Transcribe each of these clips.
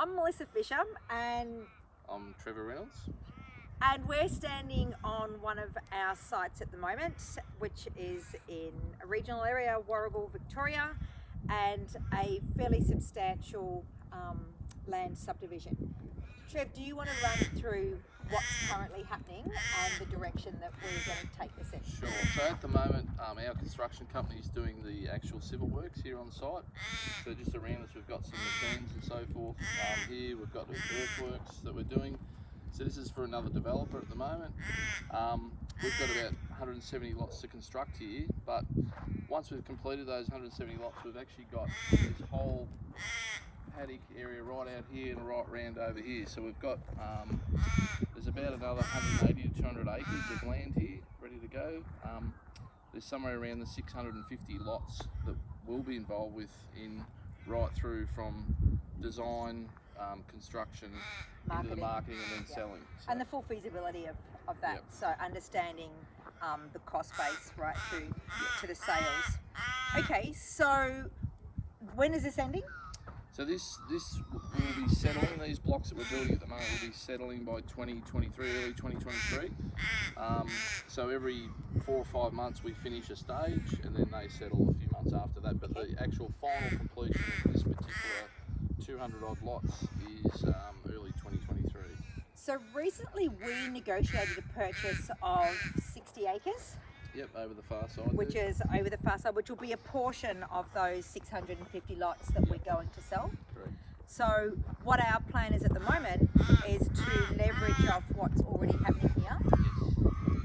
I'm Melissa Fisher, and I'm Trevor Reynolds. we're standing on one of our sites at the moment, which is in a regional area, Warragul, Victoria, and a fairly substantial land subdivision. Trev, do you want to run through what's currently happening and the direction that we're going to take this in? Sure. So at the moment, our construction company is doing the actual civil works here on site. So just around us, we've got some machines and so forth. Here we've got the earthworks that we're doing. So this is for another developer at the moment. We've got about 170 lots to construct here, but once we've completed those 170 lots, we've actually got this whole paddock area right out here and right round over here. So we've got there's about another 180 to 200 acres of land here ready to go. There's somewhere around the 650 lots that we'll be involved with in right through from design, construction, into the marketing and then selling. So, and the full feasibility of that. Yep. So understanding the cost base right through to the sales. Okay, so when is this ending? So this will be settling, these blocks that we're building at the moment will be settling by 2023, early 2023. So every 4 or 5 months we finish a stage and then they settle a few months after that. But the actual final completion of this particular 200 odd lots is early 2023. So recently we negotiated a purchase of 60 acres. Yep, over the far side. Which is over the far side, which will be a portion of those 650 lots that we're going to sell. Correct. So what our plan is at the moment is to leverage off what's already happening here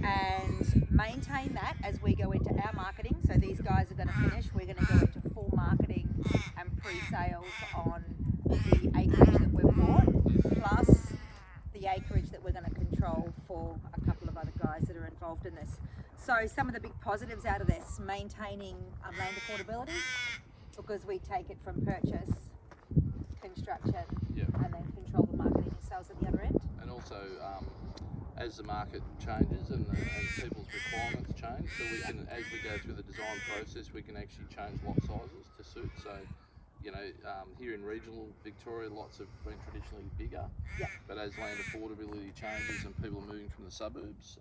and maintain that as we go into our marketing. So these guys are going to finish, we're going to go into full marketing and pre-sales on the acreage that we've bought, plus the acreage that we're going to control for a couple of other guys that are involved in this. So some of the big positives out of this, maintaining land affordability, because we take it from purchase, construction, and then control the marketing and sales at the other end. And also, as the market changes and people's requirements change, so we can, as we go through the design process, we can actually change lot sizes to suit. So, you know, here in regional Victoria, lots have been traditionally bigger, but as land affordability changes and people are moving from the suburbs,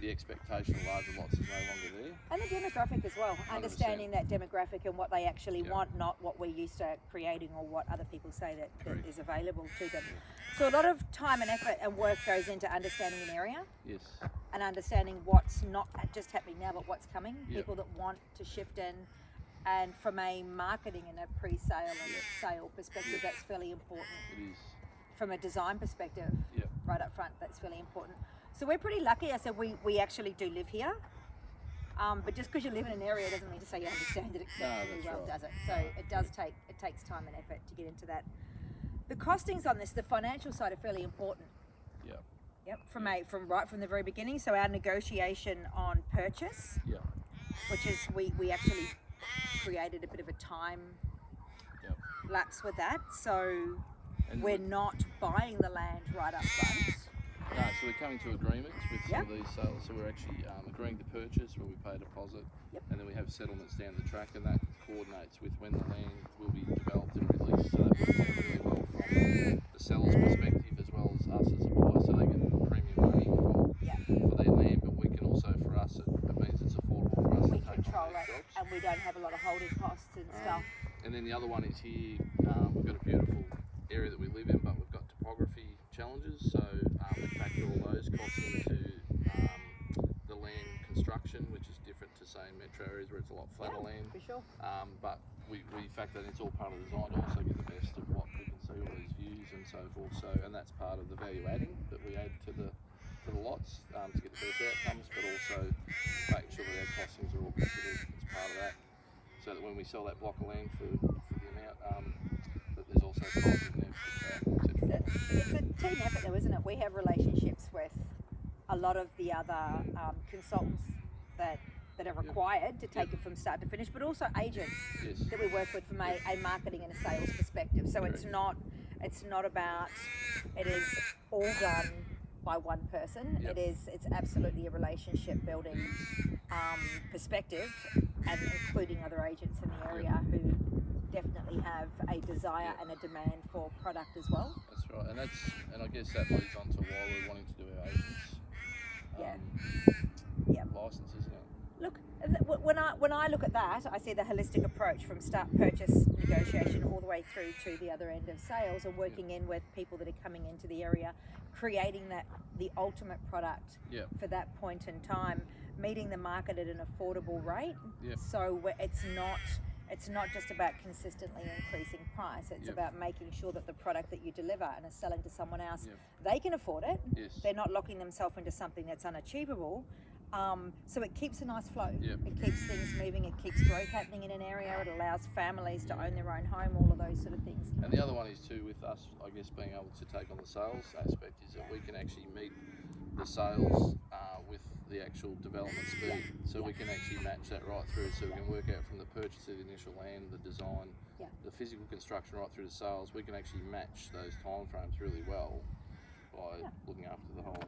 the expectation of larger lots is no longer there. And the demographic as well, 100%. Understanding that demographic and what they actually want, not what we're used to creating or what other people say that is available to them. So a lot of time and effort and work goes into understanding an area. Yes. And understanding what's not just happening now, but what's coming. People that want to shift in. And from a marketing and a pre-sale and sale perspective, that's fairly important. It is. From a design perspective, right up front, that's really important. So we're pretty lucky. I said we actually do live here, but just because you live in an area doesn't mean to say you understand it exceptionally well, does it? So it takes time and effort to get into that. The costings on this, the financial side, are fairly important. Yep. From right from the very beginning. So our negotiation on purchase, which is we actually created a bit of a time lapse with that. So we're not buying the land right up front. No, so we're coming to agreements with some of these sales. So we're actually agreeing to purchase where we pay a deposit, and then we have settlements down the track, and that coordinates with when the land will be developed and released. So that works out really well from the seller's perspective as well as us as a buyer, so they get premium money for their land. But we can also, for us, it means it's affordable for us to take control on those it, jobs. and we don't have a lot of holding costs and stuff. And then the other one is here. We've got a beautiful area that we live in, but we've got topography challenges, so we factor all those costs into the land construction, which is different to say in metro areas where it's a lot flatter land. For sure. But we factor that it's all part of the design to also get the best of what we can see, all these views and so forth. So, and that's part of the value adding that we add to the lots to get the best outcomes, but also making sure that our costings are all considered as part of that, so that when we sell that block of land for the amount, that there's also costs in there, etc. It's a team effort though, isn't it? We have relationships with a lot of the other consultants that are required to take it from start to finish, but also agents that we work with from a marketing and a sales perspective. So it's not about, it is all done by one person. It's absolutely a relationship building perspective, and including other agents in the area definitely have a desire and a demand for product as well. That's right, and I guess that leads on to why we're wanting to do our agents Yeah. license, isn't it? Look, when I look at that, I see the holistic approach from start purchase negotiation all the way through to the other end of sales, and working in with people that are coming into the area, creating the ultimate product for that point in time, meeting the market at an affordable rate. So it's not just about consistently increasing price. It's about making sure that the product that you deliver and are selling to someone else, they can afford it. They're not locking themselves into something that's unachievable. So it keeps a nice flow. It keeps things moving. It keeps growth happening in an area. It allows families to own their own home. All of those sort of things. And the other one is too, with us, I guess, being able to take on the sales aspect, is that we can actually meet the sales with the actual development speed. So we can actually match that right through. So we can work out from the purchase of the initial land, the design, the physical construction, right through to sales. We can actually match those timeframes really well by looking after the whole.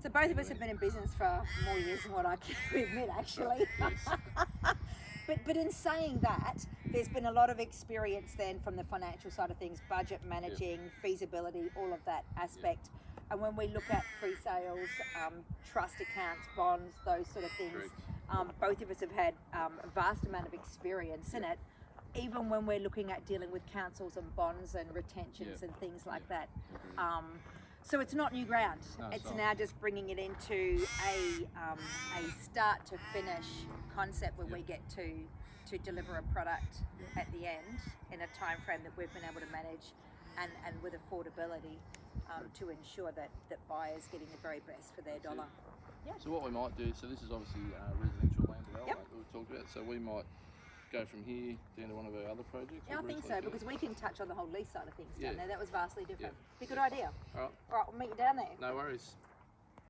So both of us have been in business for more years than what I can admit, actually. But in saying that, there's been a lot of experience then from the financial side of things, budget managing, feasibility, all of that aspect. And when we look at pre-sales, trust accounts, bonds, those sort of things, both of us have had a vast amount of experience in it, even when we're looking at dealing with councils and bonds and retentions and things like that. So it's not new ground. No, it's now just bringing it into a start to finish concept where we get to deliver a product at the end in a time frame that we've been able to manage and with affordability to ensure that buyers getting the very best for their dollar. So what we might do, so this is obviously residential land development that we've talked about, so we might go from here down to one of our other projects. Yeah, I think so, because we can touch on the whole lease side of things down there. That was vastly different. Be a good idea. All right. All right, we'll meet you down there. No worries.